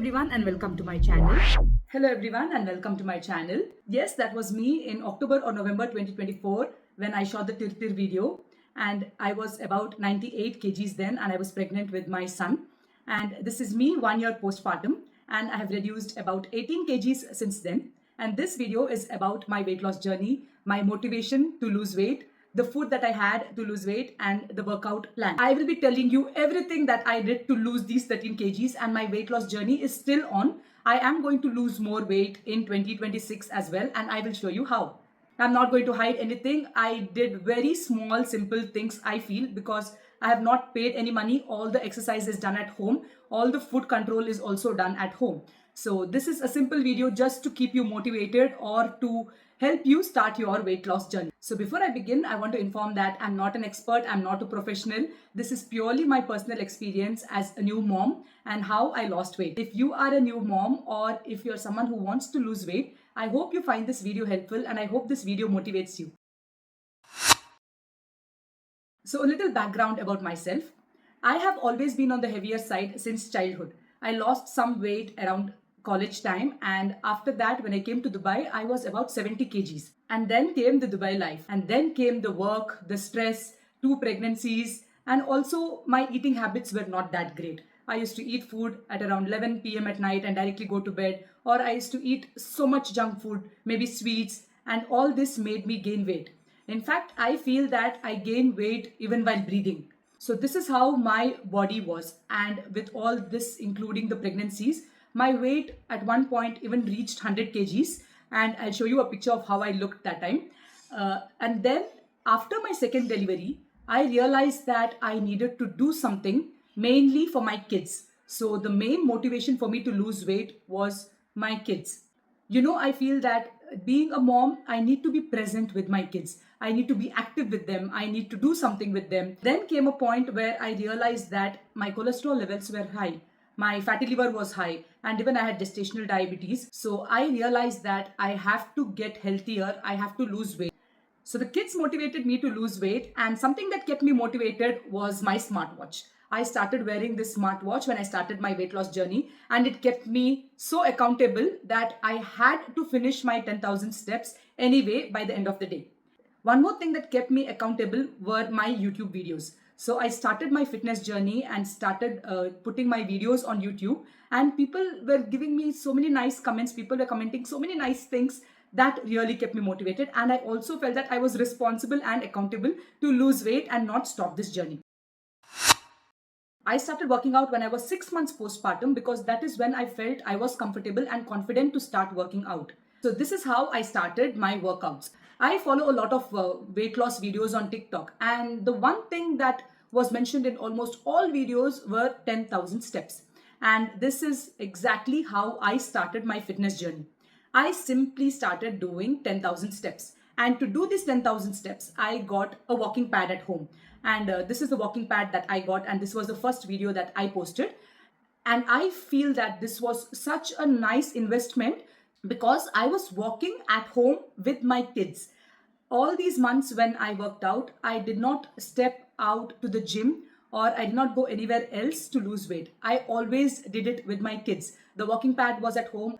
everyone and welcome to my channel. Hello everyone and welcome to my channel. Yes, that was me in October or November 2024 when I shot the Tir Tir video, and I was about 98 kgs then, and I was pregnant with my son. And this is me 1 year postpartum, and I have reduced about 18 kgs since then. And this video is about my weight loss journey, my motivation to lose weight, the food that I had to lose weight, and the workout plan. I will be telling you everything that I did to lose these 13 kgs, and my weight loss journey is still on. I am going to lose more weight in 2026 as well, and I will show you how. I'm not going to hide anything. I did very small, simple things, I feel, because I have not paid any money. All the exercise is done at home. All the food control is also done at home. So this is a simple video just to keep you motivated or to help you start your weight loss journey. So before I begin, I want to inform that I'm not an expert, I'm not a professional. This is purely my personal experience as a new mom and how I lost weight. If you are a new mom or if you're someone who wants to lose weight, I hope you find this video helpful and I hope this video motivates you. So a little background about myself. I have always been on the heavier side since childhood. I lost some weight around college time, and after that when I came to Dubai, I was about 70 kgs. And then came the Dubai life, and then came the work, the stress, 2 pregnancies, and also my eating habits were not that great. I used to eat food at around 11 p.m. at night and directly go to bed, or I used to eat so much junk food, maybe sweets, and all this made me gain weight. In fact, I feel that I gain weight even while breathing. So this is how my body was. And with all this, including the pregnancies, my weight at one point even reached 100 kgs. And I'll show you a picture of how I looked that time. And then after my second delivery, I realized that I needed to do something mainly for my kids. So the main motivation for me to lose weight was my kids. I feel that being a mom, I need to be present with my kids. I need to be active with them. I need to do something with them. Then came a point where I realized that my cholesterol levels were high. My fatty liver was high, and even I had gestational diabetes. So I realized that I have to get healthier. I have to lose weight. So the kids motivated me to lose weight, and something that kept me motivated was my smartwatch. I started wearing this smartwatch when I started my weight loss journey, and it kept me so accountable that I had to finish my 10,000 steps anyway by the end of the day. One more thing that kept me accountable were my YouTube videos. So I started my fitness journey and started putting my videos on YouTube, and people were giving me so many nice comments. People were commenting so many nice things that really kept me motivated. And I also felt that I was responsible and accountable to lose weight and not stop this journey. I started working out when I was 6 months postpartum because that is when I felt I was comfortable and confident to start working out. So this is how I started my workouts. I follow a lot of weight loss videos on TikTok, and the one thing that was mentioned in almost all videos were 10,000 steps. And this is exactly how I started my fitness journey. I simply started doing 10,000 steps. And to do these 10,000 steps, I got a walking pad at home. And this is the walking pad that I got. And this was the first video that I posted. And I feel that this was such a nice investment because I was walking at home with my kids. All these months when I worked out, I did not step out to the gym or I did not go anywhere else to lose weight. I always did it with my kids. The walking pad was at home.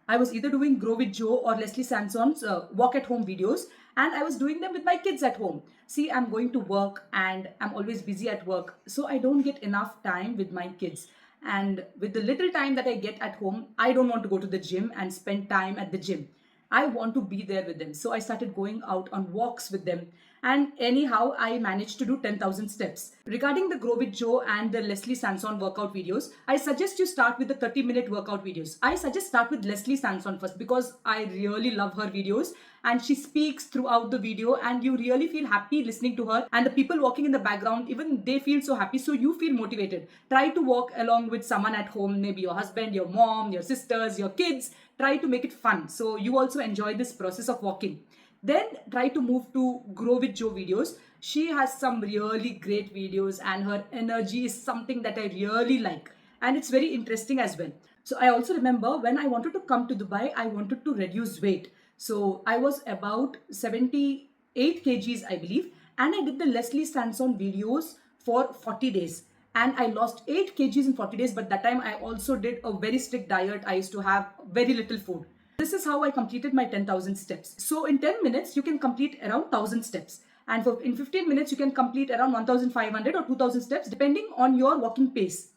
I was either doing Grow with Joe or Leslie Sanson's walk at home videos, and I was doing them with my kids at home. See, I'm going to work and I'm always busy at work, so I don't get enough time with my kids. And with the little time that I get at home, I don't want to go to the gym and spend time at the gym. I want to be there with them. So I started going out on walks with them. And anyhow, I managed to do 10,000 steps. Regarding the Grow with Joe and the Leslie Sanson workout videos, I suggest you start with the 30-minute workout videos. I suggest start with Leslie Sanson first because I really love her videos and she speaks throughout the video and you really feel happy listening to her, and the people walking in the background, even they feel so happy, so you feel motivated. Try to walk along with someone at home, maybe your husband, your mom, your sisters, your kids. Try to make it fun so you also enjoy this process of walking. Then try to move to Grow with Joe videos. She has some really great videos and her energy is something that I really like, and it's very interesting as well. So I also remember when I wanted to come to Dubai, I wanted to reduce weight. So I was about 78 kgs, I believe, and I did the Leslie Sanson videos for 40 days. and I lost 8 kgs in 40 days. But that time I also did a very strict diet. I used to have very little food. This is how I completed my 10,000 steps. So in 10 minutes, you can complete around 1,000 steps. And in 15 minutes, you can complete around 1,500 or 2,000 steps, depending on your walking pace.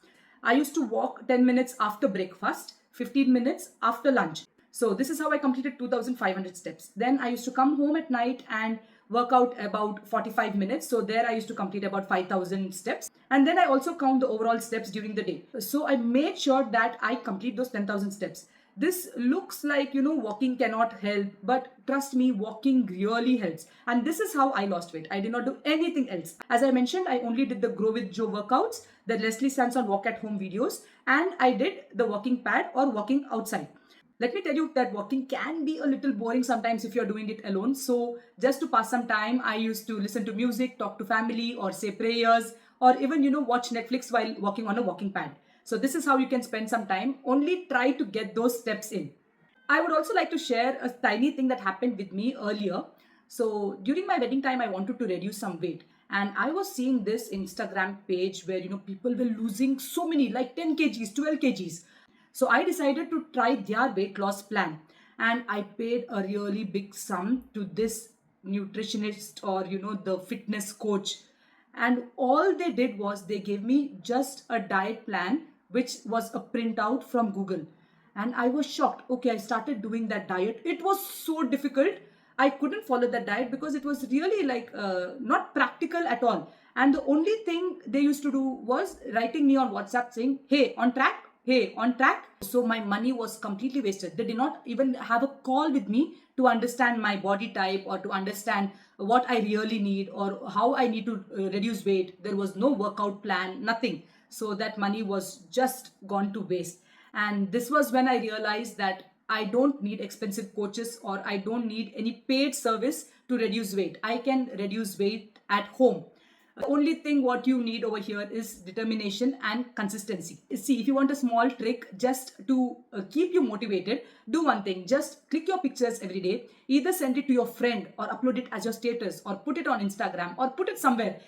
I used to walk 10 minutes after breakfast, 15 minutes after lunch. So this is how I completed 2,500 steps. Then I used to come home at night and work out about 45 minutes. So there I used to complete about 5,000 steps. And then I also count the overall steps during the day. So I made sure that I complete those 10,000 steps. This looks like, walking cannot help, but trust me, walking really helps. And this is how I lost weight. I did not do anything else. As I mentioned, I only did the Grow with Joe workouts, the Leslie Sanson walk at home videos, and I did the walking pad or walking outside. Let me tell you that walking can be a little boring sometimes if you're doing it alone. So just to pass some time, I used to listen to music, talk to family, or say prayers, or even, watch Netflix while walking on a walking pad. So this is how you can spend some time. Only try to get those steps in. I would also like to share a tiny thing that happened with me earlier. So during my wedding time, I wanted to reduce some weight. And I was seeing this Instagram page where, people were losing so many, like 10 kgs, 12 kgs. So I decided to try their weight loss plan. And I paid a really big sum to this nutritionist or, the fitness coach. And all they did was they gave me just a diet plan, which was a printout from Google. And I was shocked. Okay, I started doing that diet. It was so difficult. I couldn't follow that diet because it was really like not practical at all. And the only thing they used to do was writing me on WhatsApp saying, hey, on track? Hey, on track? So my money was completely wasted. They did not even have a call with me to understand my body type or to understand what I really need or how I need to reduce weight. There was no workout plan, nothing. So that money was just gone to waste. And this was when I realized that I don't need expensive coaches or I don't need any paid service to reduce weight. I can reduce weight at home. The only thing what you need over here is determination and consistency. See, if you want a small trick just to keep you motivated, do one thing. Just click your pictures every day. Either send it to your friend or upload it as your status or put it on Instagram or put it somewhere.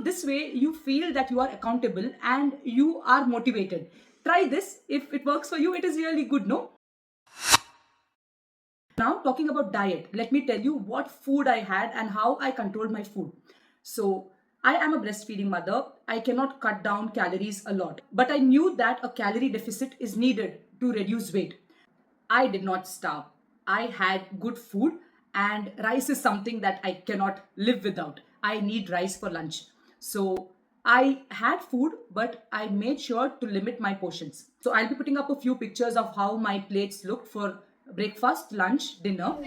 This way you feel that you are accountable and you are motivated. Try this. If it works for you, it is really good, no? Now talking about diet, let me tell you what food I had and how I controlled my food. So I am a breastfeeding mother. I cannot cut down calories a lot, but I knew that a calorie deficit is needed to reduce weight. I did not starve. I had good food, and rice is something that I cannot live without. I need rice for lunch. So I had food, but I made sure to limit my portions. So I'll be putting up a few pictures of how my plates looked for breakfast, lunch, dinner.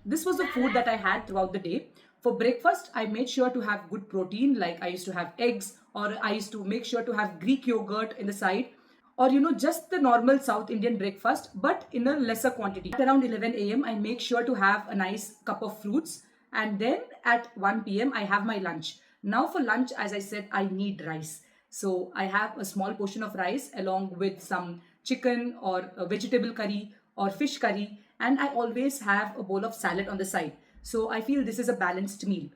This was the food that I had throughout the day. For breakfast, I made sure to have good protein, like I used to have eggs, or I used to make sure to have Greek yogurt in the side, or just the normal South Indian breakfast, but in a lesser quantity. At around 11 a.m., I make sure to have a nice cup of fruits, and then at 1 p.m., I have my lunch. Now for lunch, as I said, I need rice. So I have a small portion of rice along with some chicken or a vegetable curry or fish curry, and I always have a bowl of salad on the side. So I feel this is a balanced meal.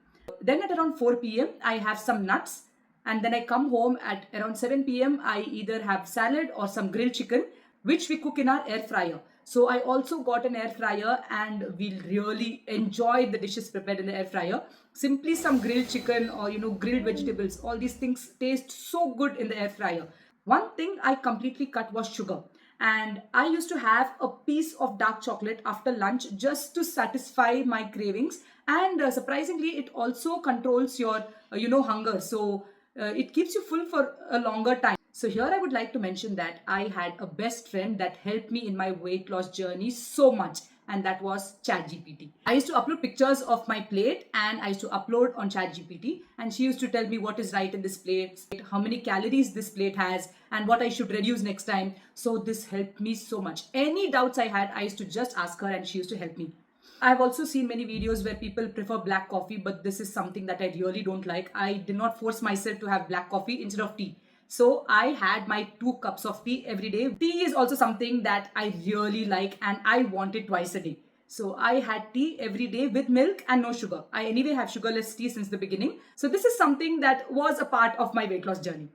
Then at around 4 p.m., I have some nuts, and then I come home at around 7 p.m. I either have salad or some grilled chicken, which we cook in our air fryer. So I also got an air fryer, and we really enjoy the dishes prepared in the air fryer. Simply some grilled chicken or grilled vegetables. All these things taste so good in the air fryer. One thing I completely cut was sugar. And I used to have a piece of dark chocolate after lunch just to satisfy my cravings. And surprisingly, it also controls your, hunger. So it keeps you full for a longer time. So here I would like to mention that I had a best friend that helped me in my weight loss journey so much, and that was ChatGPT. I used to upload pictures of my plate and I used to upload on ChatGPT, and she used to tell me what is right in this plate, how many calories this plate has, and what I should reduce next time. So this helped me so much. Any doubts I had, I used to just ask her and she used to help me. I've also seen many videos where people prefer black coffee, but this is something that I really don't like. I did not force myself to have black coffee instead of tea. So I had my 2 cups of tea every day. Tea is also something that I really like and I want it twice a day. So I had tea every day with milk and no sugar. I anyway have sugarless tea since the beginning. So this is something that was a part of my weight loss journey.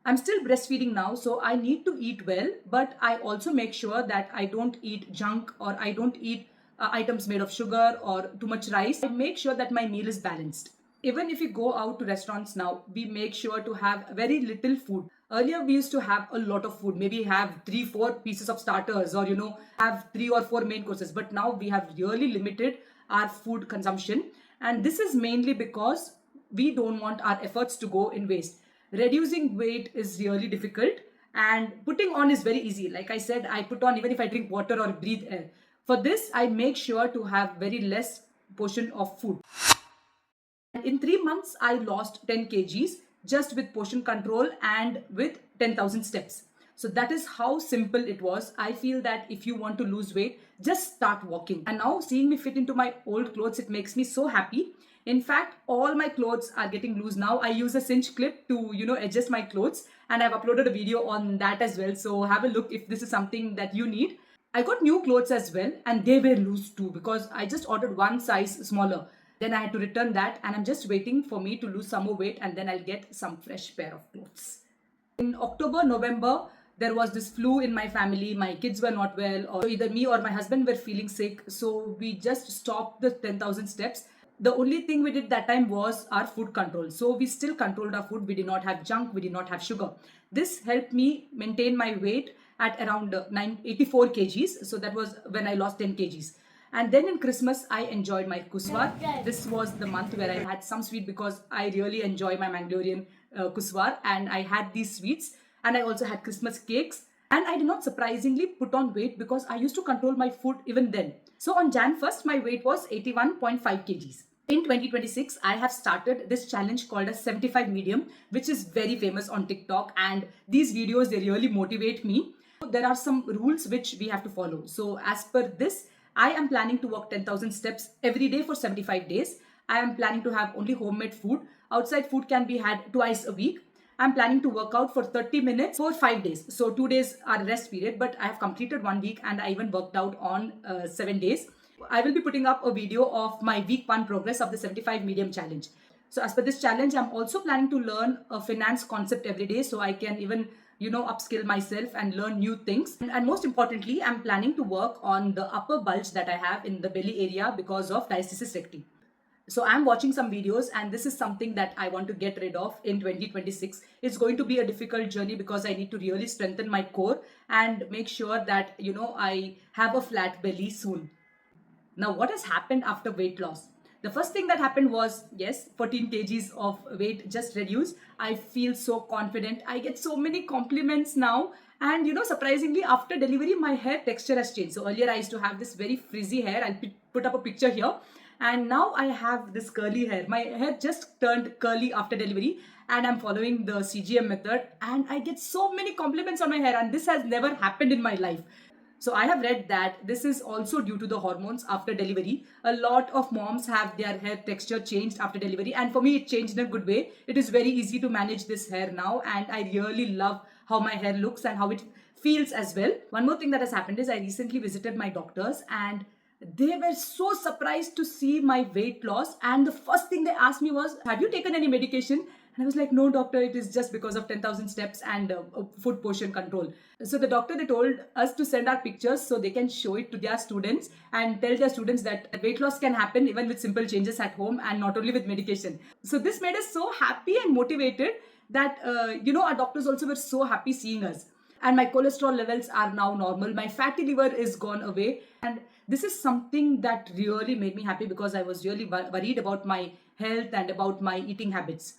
I'm still breastfeeding now, so I need to eat well, but I also make sure that I don't eat junk or I don't eat items made of sugar or too much rice. I make sure that my meal is balanced. Even if we go out to restaurants now, we make sure to have very little food. Earlier, we used to have a lot of food, maybe have 3, 4 pieces of starters or, have 3 or 4 main courses. But now we have really limited our food consumption. And this is mainly because we don't want our efforts to go in waste. Reducing weight is really difficult and putting on is very easy. Like I said, I put on even if I drink water or breathe air. For this, I make sure to have very less portion of food. In 3 months, I lost 10 kgs just with portion control and with 10,000 steps. So that is how simple it was. I feel that if you want to lose weight, just start walking. And now seeing me fit into my old clothes, it makes me so happy. In fact, all my clothes are getting loose now. I use a cinch clip to, adjust my clothes, and I've uploaded a video on that as well. So have a look if this is something that you need. I got new clothes as well, and they were loose too because I just ordered one size smaller. Then I had to return that, and I'm just waiting for me to lose some more weight, and then I'll get some fresh pair of clothes. In October, November, there was this flu in my family. My kids were not well, or either me or my husband were feeling sick. So we just stopped the 10,000 steps. The only thing we did that time was our food control. So we still controlled our food. We did not have junk. We did not have sugar. This helped me maintain my weight at around 84 kgs. So that was when I lost 10 kgs. And then in Christmas, I enjoyed my kuswar. This was the month where I had some sweet because I really enjoy my Mangalorean kuswar. And I had these sweets. And I also had Christmas cakes. And I did not surprisingly put on weight because I used to control my food even then. So on Jan 1st, my weight was 81.5 kgs. In 2026, I have started this challenge called a 75 medium, which is very famous on TikTok. And these videos, they really motivate me. There are some rules which we have to follow. So as per this, I am planning to walk 10,000 steps every day for 75 days. I am planning to have only homemade food. Outside food can be had twice a week. I'm planning to work out for 30 minutes for 5 days. So 2 days are rest period, but I have completed 1 week and I even worked out on 7 days. I will be putting up a video of my week 1 progress of the 75 medium challenge. So as per this challenge, I'm also planning to learn a finance concept every day so I can even, upskill myself and learn new things. And most importantly, I'm planning to work on the upper bulge that I have in the belly area because of diastasis recti. So I'm watching some videos and this is something that I want to get rid of in 2026. It's going to be a difficult journey because I need to really strengthen my core and make sure that, I have a flat belly soon. Now, what has happened after weight loss? The first thing that happened was, yes, 14 kgs of weight just reduced. I feel so confident. I get so many compliments now. And, surprisingly, after delivery, my hair texture has changed. So earlier I used to have this very frizzy hair. I'll put up a picture here. And now I have this curly hair. My hair just turned curly after delivery and I'm following the CGM method and I get so many compliments on my hair and this has never happened in my life. So I have read that this is also due to the hormones after delivery. A lot of moms have their hair texture changed after delivery and for me it changed in a good way. It is very easy to manage this hair now and I really love how my hair looks and how it feels as well. One more thing that has happened is I recently visited my doctors and they were so surprised to see my weight loss and the first thing they asked me was, have you taken any medication? And I was like, no doctor, it is just because of 10,000 steps and food portion control. So the doctor, they told us to send our pictures so they can show it to their students and tell their students that weight loss can happen even with simple changes at home and not only with medication. So this made us so happy and motivated that, our doctors also were so happy seeing us. And my cholesterol levels are now normal. My fatty liver is gone away. And this is something that really made me happy because I was really worried about my health and about my eating habits.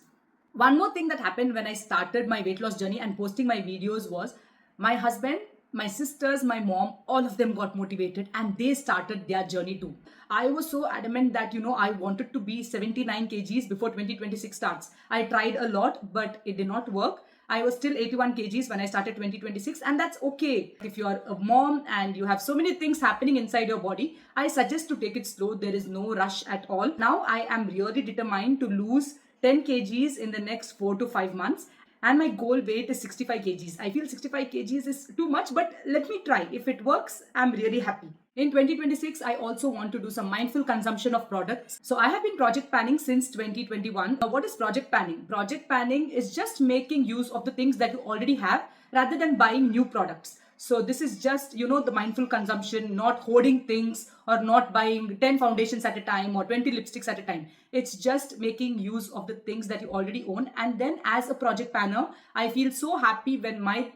One more thing that happened when I started my weight loss journey and posting my videos was my husband, my sisters, my mom, all of them got motivated and they started their journey too. I was so adamant that, I wanted to be 79 kgs before 2026 starts. I tried a lot, but it did not work. I was still 81 kgs when I started 2026 and that's okay. If you are a mom and you have so many things happening inside your body, I suggest to take it slow. There is no rush at all. Now I am really determined to lose 10 kgs in the next 4 to 5 months. and my goal weight is 65 kgs. I feel 65 kgs is too much, but let me try. If it works, I'm really happy. In 2026, I also want to do some mindful consumption of products. So I have been project panning since 2021. Now, what is project panning? Project panning is just making use of the things that you already have rather than buying new products. So this is just, the mindful consumption, not hoarding things or not buying 10 foundations at a time or 20 lipsticks at a time. It's just making use of the things that you already own. And then as a project panner, I feel so happy when my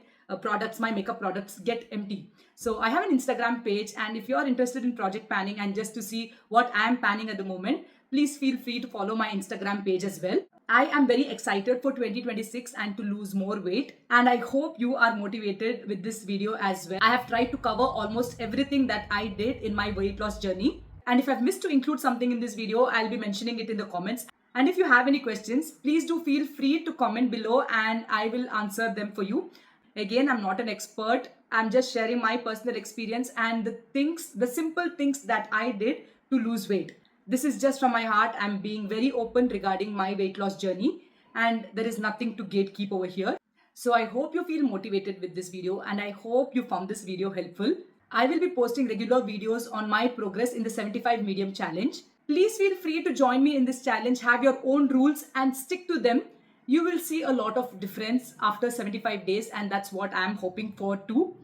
my makeup products get empty. So I have an Instagram page, and if you are interested in project panning and just to see what I am panning at the moment, please feel free to follow my Instagram page as well. I am very excited for 2026 and to lose more weight, and I hope you are motivated with this video as well. I have tried to cover almost everything that I did in my weight loss journey, and if I've missed to include something in this video, I'll be mentioning it in the comments. And if you have any questions, please do feel free to comment below and I will answer them for you. Again, I'm not an expert. I'm just sharing my personal experience and the simple things that I did to lose weight. This is just from my heart. I'm being very open regarding my weight loss journey, and there is nothing to gatekeep over here. So I hope you feel motivated with this video, and I hope you found this video helpful. I will be posting regular videos on my progress in the 75 medium challenge. Please feel free to join me in this challenge. Have your own rules and stick to them. You will see a lot of difference after 75 days, and that's what I'm hoping for too.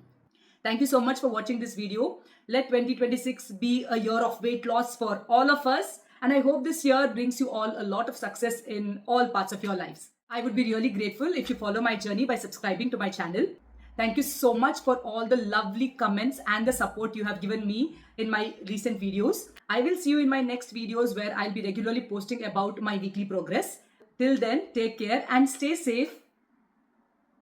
Thank you so much for watching this video. Let 2026 be a year of weight loss for all of us, and I hope this year brings you all a lot of success in all parts of your lives. I would be really grateful if you follow my journey by subscribing to my channel. Thank you so much for all the lovely comments and the support you have given me in my recent videos. I will see you in my next videos where I'll be regularly posting about my weekly progress. Till then, take care and stay safe.